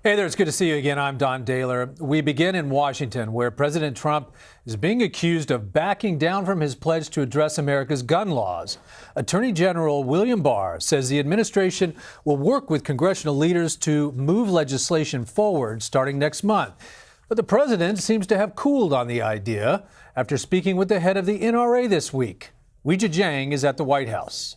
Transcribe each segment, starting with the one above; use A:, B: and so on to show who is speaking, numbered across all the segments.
A: Hey there, it's good to see you again. I'm Don Dahler. We begin in Washington, where President Trump is being accused of backing down from his pledge to address America's gun laws. Attorney General William Barr says the administration will work with congressional leaders to move legislation forward starting next month. But the president seems to have cooled on the idea after speaking with the head of the NRA this week. Weijia Jiang is at the White House.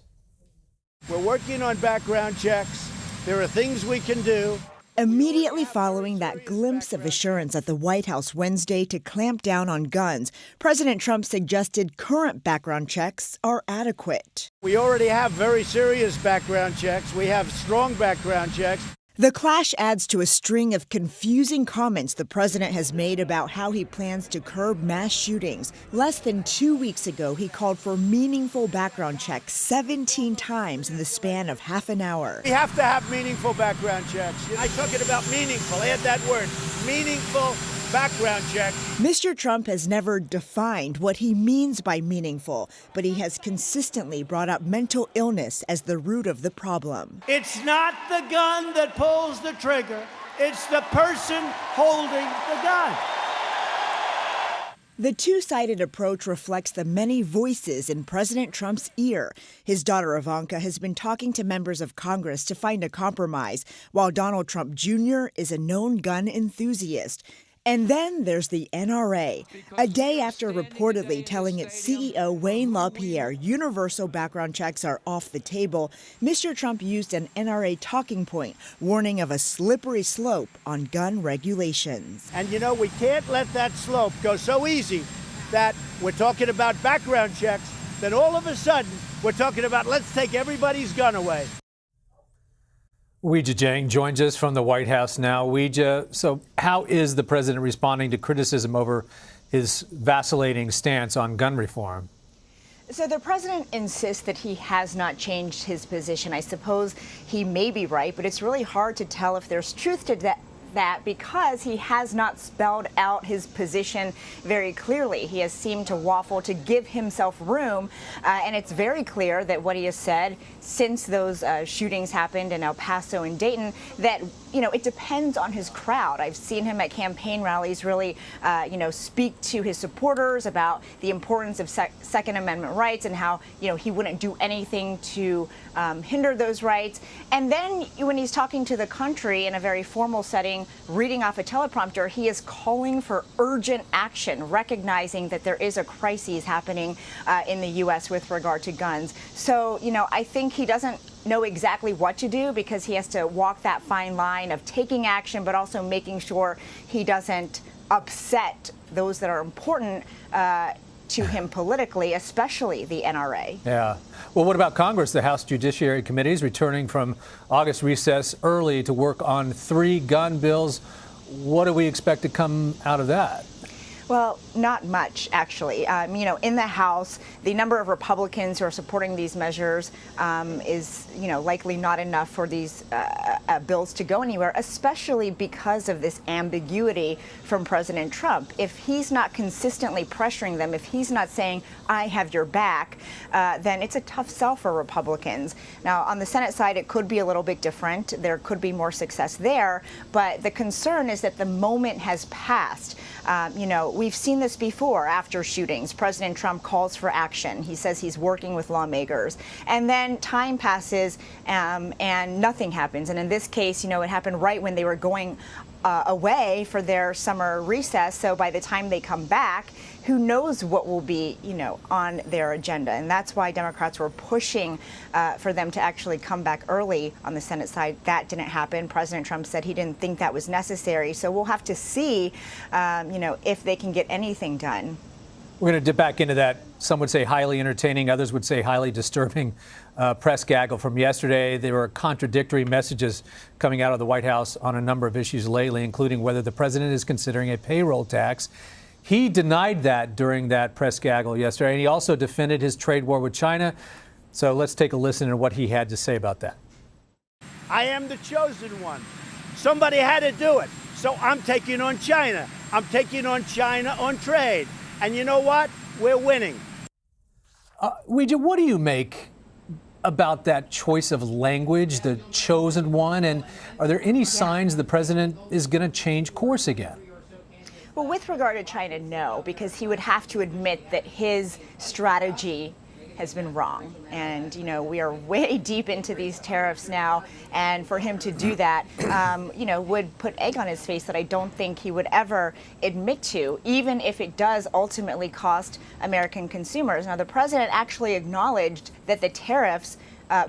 B: We're working on background checks. There are things we can do.
C: Immediately following that glimpse of assurance at the White House Wednesday to clamp down on guns, President Trump suggested current background checks are adequate.
B: We already have very serious background checks. We have strong background checks.
C: The clash adds to a string of confusing comments the president has made about how he plans to curb mass shootings. Less than 2 weeks ago, he called for meaningful background checks 17 times in the span of half an hour.
B: We have to have meaningful background checks. I'm talking about meaningful. Add that word, meaningful background checks.
C: Mr. Trump has never defined what he means by meaningful, but he has consistently brought up mental illness as the root of the problem.
B: It's not the gun that pulls the trigger. It's the person holding the gun.
C: The two-sided approach reflects the many voices in President Trump's ear. His daughter Ivanka has been talking to members of Congress to find a compromise, while Donald Trump Jr. is a known gun enthusiast. And then there's the NRA. A day after reportedly telling its CEO Wayne LaPierre universal background checks are off the table, Mr. Trump used an NRA talking point, warning of a slippery slope on gun regulations.
B: And you know, we can't let that slope go so easy that we're talking about background checks, then all of a sudden we're talking about let's take everybody's gun away.
A: Weijia Jiang joins us from the White House now. Weijia, so how is the president responding to criticism over his vacillating stance on gun reform?
D: So the president insists that he has not changed his position. I suppose he may be right, but it's really hard to tell if there's truth to that because he has not spelled out his position very clearly. He has seemed to waffle to give himself room, and it's very clear that what he has said since those shootings happened in El Paso and Dayton, that it depends on his crowd. I've seen him at campaign rallies really speak to his supporters about the importance of Second Amendment rights and how he wouldn't do anything to hinder those rights. And then when he's talking to the country in a very formal setting, reading off a teleprompter, he is calling for urgent action, recognizing that there is a crisis happening in the U.S. with regard to guns. So, I think he doesn't know exactly what to do because he has to walk that fine line of taking action, but also making sure he doesn't upset those that are important to him politically, especially the NRA.
A: Yeah. Well, what about Congress? The House Judiciary Committee is returning from August recess early to work on 3 gun bills. What do we expect to come out of that?
D: Well, not much, actually. In the House, the number of Republicans who are supporting these measures is, likely not enough for these bills to go anywhere, especially because of this ambiguity from President Trump. If he's not consistently pressuring them, if he's not saying, I have your back, then it's a tough sell for Republicans. Now, on the Senate side, it could be a little bit different. There could be more success there. But the concern is that the moment has passed. We've seen this before after shootings. President Trump calls for action. He says he's working with lawmakers. And then time passes and nothing happens. And in this case, it happened right when they were going away for their summer recess. So by the time they come back, who knows what will be, on their agenda. And that's why Democrats were pushing for them to actually come back early on the Senate side. That didn't happen. President Trump said he didn't think that was necessary. So we'll have to see, if they can get anything done.
A: We're going to dip back into that. Some would say highly entertaining. Others would say highly disturbing press gaggle from yesterday. There were contradictory messages coming out of the White House on a number of issues lately, including whether the president is considering a payroll tax. He denied that during that press gaggle yesterday, and he also defended his trade war with China. So let's take a listen to what he had to say about that.
B: I am the chosen one. Somebody had to do it. So I'm taking on China. I'm taking on China on trade. And you know what? We're winning.
A: Weijia, what do you make about that choice of language, the chosen one? And are there any signs the president is going to change course again?
D: Well, with regard to China, no, because he would have to admit that his strategy has been wrong. And, you know, we are way deep into these tariffs now. And for him to do that, you know, would put egg on his face that I don't think he would ever admit to, even if it does ultimately cost American consumers. Now, the president actually acknowledged that the tariffs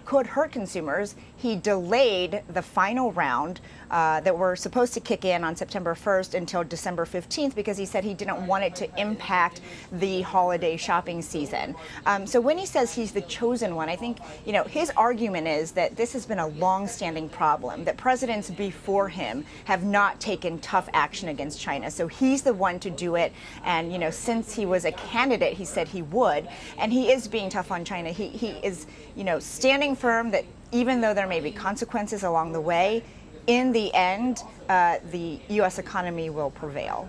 D: could hurt consumers. He delayed the final round that were supposed to kick in on September 1st until December 15th because he said he didn't want it to impact the holiday shopping season. So when he says he's the chosen one, I think, you know, his argument is that this has been a long-standing problem, that presidents before him have not taken tough action against China. So he's the one to do it. And, you know, since he was a candidate, he said he would. And he is being tough on China. He is, you know, standing firm that even though there may be consequences along the way, in the end, the U.S. economy will prevail.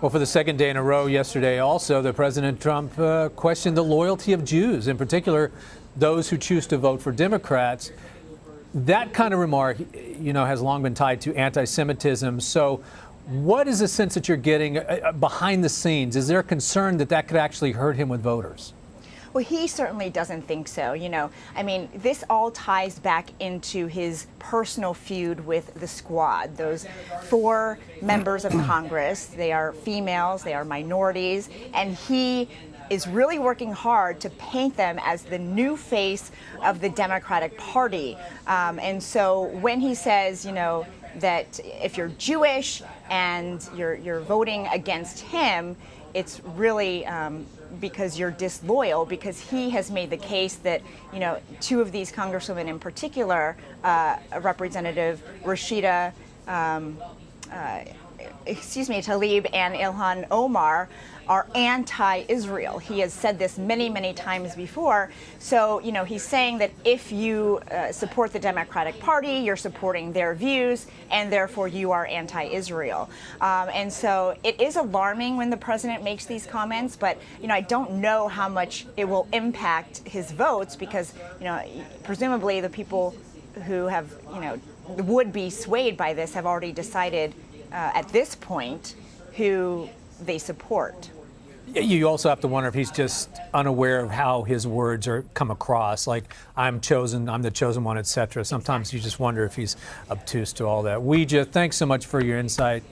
A: Well, for the second day in a row yesterday also, the President Trump questioned the loyalty of Jews, in particular those who choose to vote for Democrats. That kind of remark, you know, has long been tied to anti-Semitism. So what is the sense that you're getting behind the scenes? Is there a concern that that could actually hurt him with voters?
D: Well, he certainly doesn't think so. You know, I mean, this all ties back into his personal feud with the Squad, those 4 members of Congress. They are females, they are minorities, and he is really working hard to paint them as the new face of the Democratic Party. And so when he says, you know, that if you're Jewish and you're voting against him, it's really because you're disloyal, because he has made the case that, you know, 2 of these congresswomen in particular, Representative Rashida Tlaib and Ilhan Omar, are anti-Israel. He has said this many, many times before. So, you know, he's saying that if you support the Democratic Party, you're supporting their views, and therefore you are anti-Israel. And so it is alarming when the president makes these comments, but, you know, I don't know how much it will impact his votes because, you know, presumably the people who have, you know, would be swayed by this have already decided at this point who they support.
A: You also have to wonder if he's just unaware of how his words are come across, like I'm chosen, I'm the chosen one, etc. Sometimes you just wonder if he's obtuse to all that. Weijia, thanks so much for your insight.